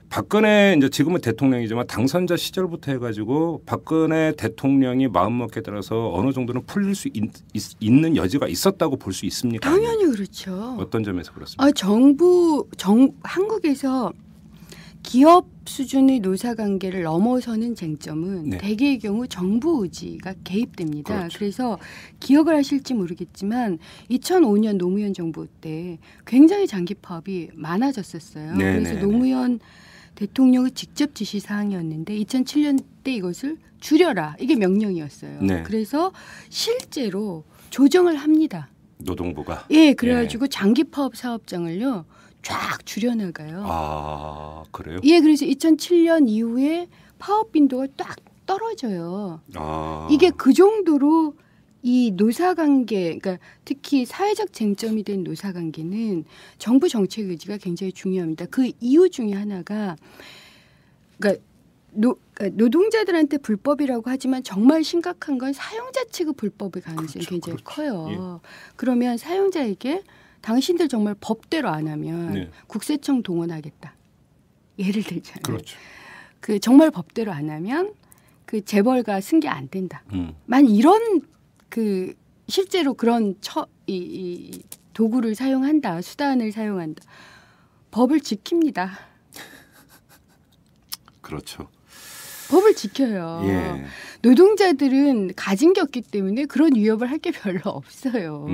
박근혜 이제 지금은 대통령이지만 당선자 시절부터 해가지고 박근혜 대통령이 마음먹기에 따라서 어느 정도는 풀릴 수 있는 여지가 있었다고 볼 수 있습니까? 당연히 그렇죠. 어떤 점에서 그렇습니까? 한국에서 기업 수준의 노사관계를 넘어서는 쟁점은 네. 대개의 경우 정부 의지가 개입됩니다. 그렇죠. 그래서 기억을 하실지 모르겠지만 2005년 노무현 정부 때 굉장히 장기 파업이 많아졌었어요. 네, 그래서 네, 노무현 대통령의 직접 지시 사항이었는데 2007년 때 이것을 줄여라. 이게 명령이었어요. 네. 그래서 실제로 조정을 합니다. 노동부가. 예, 그래가지고 장기 파업 사업장을요 쫙 줄여나가요. 아, 그래요? 예, 그래서 2007년 이후에 파업 빈도가 딱 떨어져요. 아. 이게 그 정도로 이 노사관계, 그러니까 특히 사회적 쟁점이 된 노사관계는 정부 정책 의지가 굉장히 중요합니다. 그 이유 중에 하나가 그러니까 노동자들한테 불법이라고 하지만 정말 심각한 건 사용자 측의 불법의 가능성이 그렇죠, 굉장히 그렇죠. 커요. 그러면 사용자에게 당신들 정말 법대로 안 하면 네. 국세청 동원하겠다. 예를 들자면 그렇죠. 그 정말 법대로 안 하면 그 재벌가 승계 안 된다. 음. 만 이런 그 실제로 그런 이 도구를 사용한다, 수단을 사용한다. 법을 지킵니다. 그렇죠. 법을 지켜요. 예. 노동자들은 가진 게 없기 때문에 그런 위협을 할 게 별로 없어요.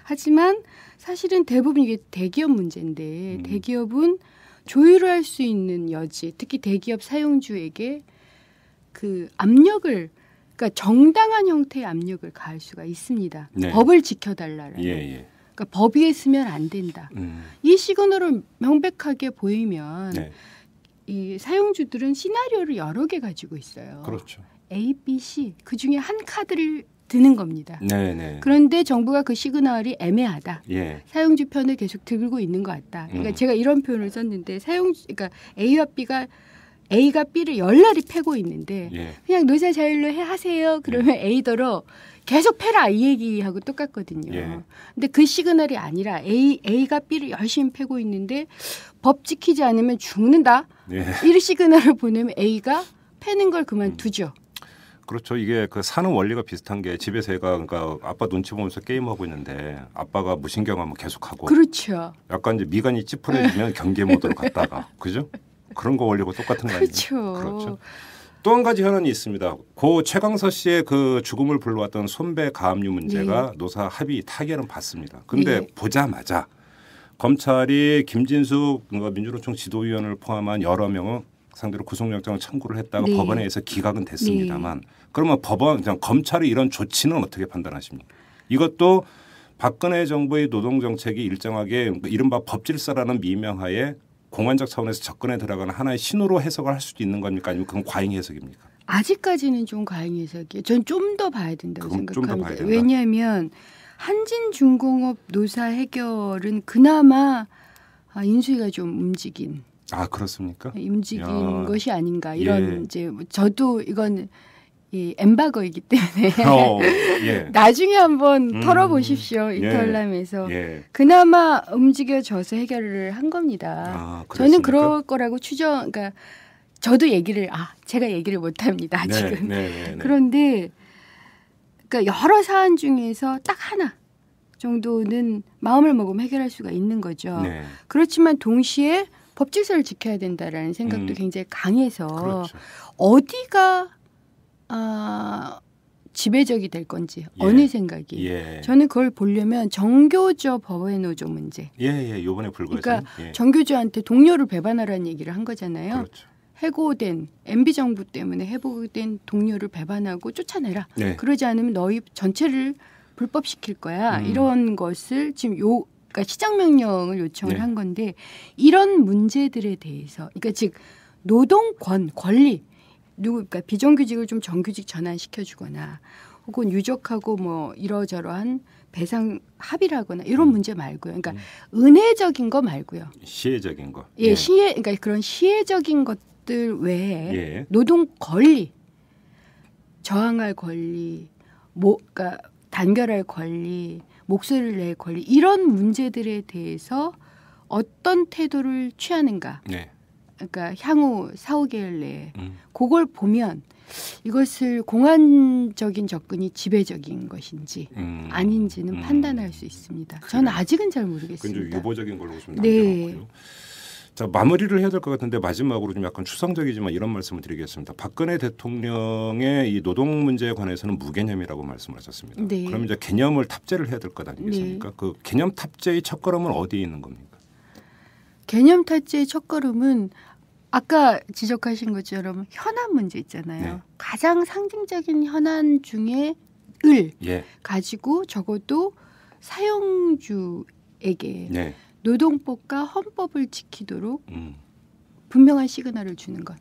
하지만 사실은 대부분 이게 대기업 문제인데 대기업은 조율할 수 있는 여지, 특히 대기업 사용주에게 그 압력을, 그러니까 정당한 형태의 압력을 가할 수가 있습니다. 네. 법을 지켜달라는. 예, 예. 그러니까 법 위에 쓰면 안 된다. 이 시그널을 명백하게 보이면 네. 이 사용주들은 시나리오를 여러 개 가지고 있어요. 그렇죠. A, B, C 그 중에 한 카드를 드는 겁니다. 네, 네. 그런데 정부가 그 시그널이 애매하다. 예. 사용주 편을 계속 들고 있는 것 같다. 그러니까 제가 이런 표현을 썼는데 그러니까 A가 B를 열날이 패고 있는데 예. 그냥 노사 자율로 하세요. 그러면 A더러 계속 패라 이 얘기하고 똑같거든요. 예. 근데 그 시그널이 아니라 A가 B를 열심히 패고 있는데 법 지키지 않으면 죽는다. 예. 이 시그널을 보내면 A가 패는 걸 그만두죠. 그렇죠. 이게 그 사는 원리가 비슷한 게 집에서 애가 그러니까 아빠 눈치 보면서 게임하고 있는데 아빠가 무신경하면 계속하고 그렇죠. 약간 이제 미간이 찌푸려지면 경계 모드로 갔다가 그죠? 그런 거 원리고 똑같은 거 아니에요? 그렇죠. 그렇죠. 또 한 가지 현안이 있습니다. 고 최강서 씨의 그 죽음을 불러왔던 손배 가압류 문제가 노사 합의 타결은 받습니다. 그런데 보자마자 검찰이 김진숙 민주노총 지도위원을 포함한 여러 명을 상대로 구속영장을 청구를 했다가 법원에 의해서 기각은 됐습니다만 그러면 검찰이 이런 조치는 어떻게 판단하십니까? 이것도 박근혜 정부의 노동정책이 일정하게 이른바 법질서라는 미명하에 공안적 차원에서 접근에 들어가는 하나의 신호로 해석을 할 수도 있는 겁니까? 아니면 그건 과잉 해석입니까? 아직까지는 좀 과잉 해석이에요. 전 좀 더 봐야 된다고 생각합니다. 된다. 왜냐하면 한진중공업 노사 해결은 그나마 인수위가 좀 움직인 것이 아닌가 이런 이제 저도 이건 이 엠바고이기 때문에 나중에 한번 털어보십시오. 이탈람에서 그나마 움직여져서 해결을 한 겁니다. 저는 그럴 거라고 그러니까 저도 제가 얘기를 못합니다. 아직은. 그런데 그러니까 여러 사안 중에서 딱 하나 정도는 마음을 먹으면 해결할 수가 있는 거죠. 그렇지만 동시에 법질서를 지켜야 된다라는 생각도 굉장히 강해서 어디가 지배적이 될 건지 어느 생각이 저는 그걸 보려면 정교조 법외 노조 문제. 이번에 불거진. 그러니까 정교조한테 동료를 배반하라는 얘기를 한 거잖아요. 그렇죠. 해고된 MB 정부 때문에 해고된 동료를 배반하고 쫓아내라. 그러지 않으면 너희 전체를 불법시킬 거야. 이런 것을 지금 그러니까 시정명령을 요청을 한 건데 이런 문제들에 대해서 그러니까 즉 노동권 권리 그러니까 비정규직을 좀 정규직 전환시켜주거나 혹은 유족하고 뭐 이러저러한 배상 합의를 하거나 이런 문제 말고요. 그러니까 은혜적인 거 말고요. 시혜적인 거. 예, 그러니까 그런 시혜적인 것들 외에 노동 권리, 저항할 권리, 그러니까 단결할 권리, 목소리를 낼 권리 이런 문제들에 대해서 어떤 태도를 취하는가. 그러니까 향후 4-5개월 내에 그걸 보면 이것을 공안적인 접근이 지배적인 것인지 아닌지는 판단할 수 있습니다. 저는 아직은 잘 모르겠습니다. 굉장히 유보적인 걸로 보시면 남겨놓고요. 자, 마무리를 해야 될 것 같은데 마지막으로 좀 약간 추상적이지만 이런 말씀을 드리겠습니다. 박근혜 대통령의 이 노동 문제에 관해서는 무개념이라고 말씀을 하셨습니다. 그럼 이제 개념을 탑재를 해야 될 것 아니겠습니까? 그 개념 탑재의 첫걸음은 어디에 있는 겁니까? 개념 탑재의 첫걸음은 아까 지적하신 것처럼 현안 문제 있잖아요. 가장 상징적인 현안 중에 을 가지고 적어도 사용주에게 노동법과 헌법을 지키도록 분명한 시그널을 주는 것.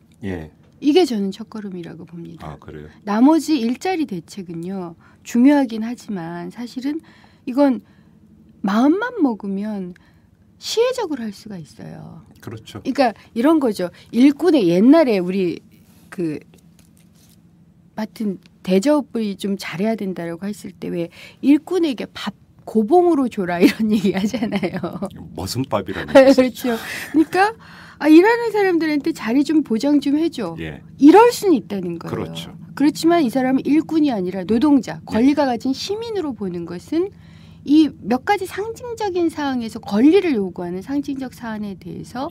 이게 저는 첫걸음이라고 봅니다. 아, 그래요? 나머지 일자리 대책은요. 중요하긴 하지만 사실은 이건 마음만 먹으면 시혜적으로 할 수가 있어요. 그렇죠. 그러니까 이런 거죠. 일꾼의 옛날에 우리 하여튼 대접을 좀 잘해야 된다라고 했을 때 왜 일꾼에게 밥 고봉으로 줘라 이런 얘기 하잖아요. 머슴밥이라는 그렇죠. 그러니까 일하는 사람들한테 자리 좀 보장 좀 해줘. 이럴 수는 있다는 거예요. 그렇죠. 그렇지만 이 사람은 일꾼이 아니라 노동자, 권리가 가진 시민으로 보는 것은 이 몇 가지 상징적인 사항에서 권리를 요구하는 상징적 사안에 대해서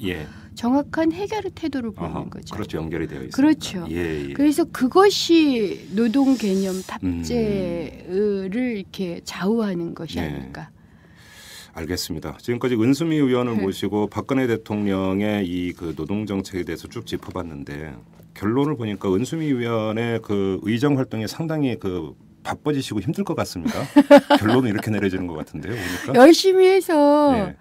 정확한 해결의 태도를 보이는 거죠. 그렇죠. 연결이 되어 있습니다. 그렇죠. 그래서 그것이 노동 개념 탑재를 이렇게 좌우하는 것이 아닐까. 알겠습니다. 지금까지 은수미 의원을 모시고 박근혜 대통령의 이 그 노동 정책에 대해서 쭉 짚어봤는데 결론을 보니까 은수미 의원의 그 의정 활동이 상당히 바빠지시고 힘들 것 같습니다. 결론은 이렇게 내려지는 것 같은데요. 보니까. 열심히 해서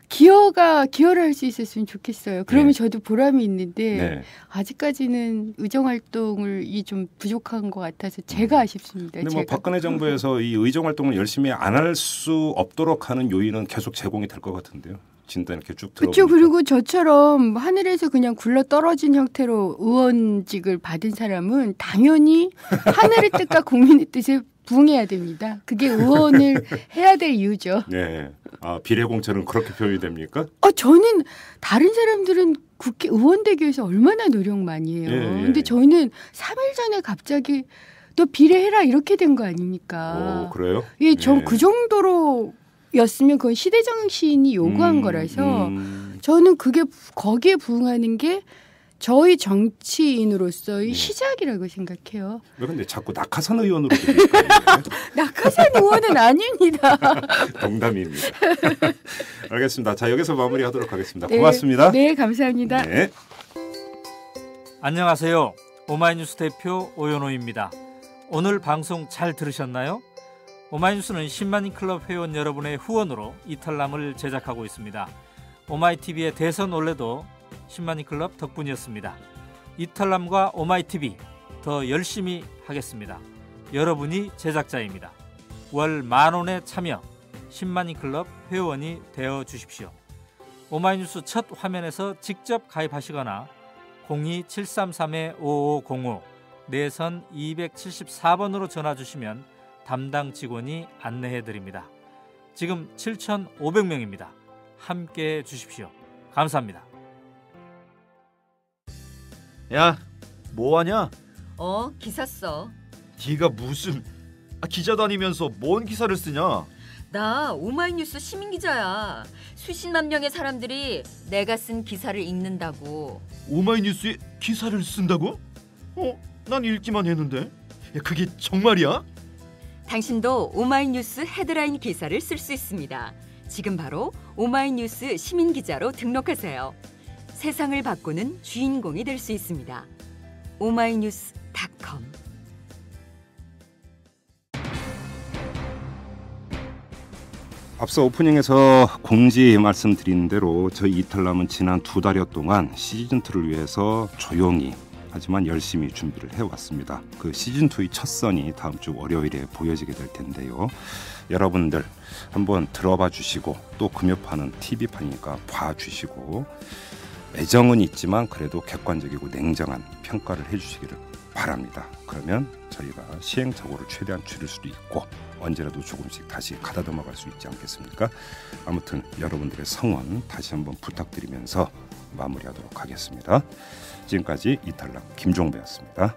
기여를 할 수 있었으면 좋겠어요. 그러면 저도 보람이 있는데 아직까지는 의정 활동이 좀 부족한 것 같아서 제가 아쉽습니다. 근데 박근혜 정부에서 이 의정 활동을 열심히 안 할 수 없도록 하는 요인은 계속 제공이 될 것 같은데요. 진단 이렇게 쭉 들어보니까. 그렇죠. 그리고 저처럼 하늘에서 그냥 굴러 떨어진 형태로 의원직을 받은 사람은 당연히 하늘의 뜻과 국민의 뜻에 부응해야 됩니다. 그게 의원을 해야 될 이유죠. 비례공천은 그렇게 표현이 됩니까? 저는 다른 사람들은 의원 되기 위해서 얼마나 노력 많이 해요. 근데 저는 3일 전에 갑자기 너 비례해라 이렇게 된 거 아닙니까? 그래요? 전 그 정도로 였으면 그건 시대 정신이 요구한 거라서 저는 거기에 부응하는 게 저희 정치인으로서의 시작이라고 생각해요. 왜 근데 자꾸 낙하산 의원으로 들릴까요? 낙하산 의원은 아닙니다. 농담입니다. 알겠습니다. 자, 여기서 마무리하도록 하겠습니다. 고맙습니다. 네, 감사합니다. 안녕하세요. 오마이뉴스 대표 오연호입니다. 오늘 방송 잘 들으셨나요? 오마이뉴스는 10만인 클럽 회원 여러분의 후원으로 이탈남을 제작하고 있습니다. 오마이TV의 대선 올레도 10만인 클럽 덕분이었습니다. 이탈남과 오마이TV 더 열심히 하겠습니다. 여러분이 제작자입니다. 월 10,000원에 참여 10만인 클럽 회원이 되어 주십시오. 오마이뉴스 첫 화면에서 직접 가입하시거나 02-733-5505 내선 274번으로 전화 주시면 담당 직원이 안내해드립니다. 지금 7,500명입니다. 함께해 주십시오. 감사합니다. 야, 뭐하냐? 기사 써. 네가 무슨 기자도 아니면서 뭔 기사를 쓰냐? 나 오마이뉴스 시민기자야. 수십만 명의 사람들이 내가 쓴 기사를 읽는다고. 오마이뉴스에 기사를 쓴다고? 난 읽기만 했는데. 그게 정말이야? 당신도 오마이뉴스 헤드라인 기사를 쓸 수 있습니다. 지금 바로 오마이뉴스 시민기자로 등록하세요. 세상을 바꾸는 주인공이 될 수 있습니다. oma이뉴스.com. 앞서 오프닝에서 공지 말씀드린 대로 저희 이탈남은 지난 2달여 동안 시즌2를 위해서 조용히 하지만 열심히 준비를 해왔습니다. 그 시즌2의 첫 선이 다음 주 월요일에 보여지게 될 텐데요. 여러분들 한번 들어봐 주시고 또 금요판은 TV판이니까 봐주시고 애정은 있지만 그래도 객관적이고 냉정한 평가를 해주시기를 바랍니다. 그러면 저희가 시행착오를 최대한 줄일 수도 있고 언제라도 조금씩 다시 가다듬어 갈 수 있지 않겠습니까? 아무튼 여러분들의 성원 다시 한번 부탁드리면서 마무리하도록 하겠습니다. 지금까지 이탈남 김종배였습니다.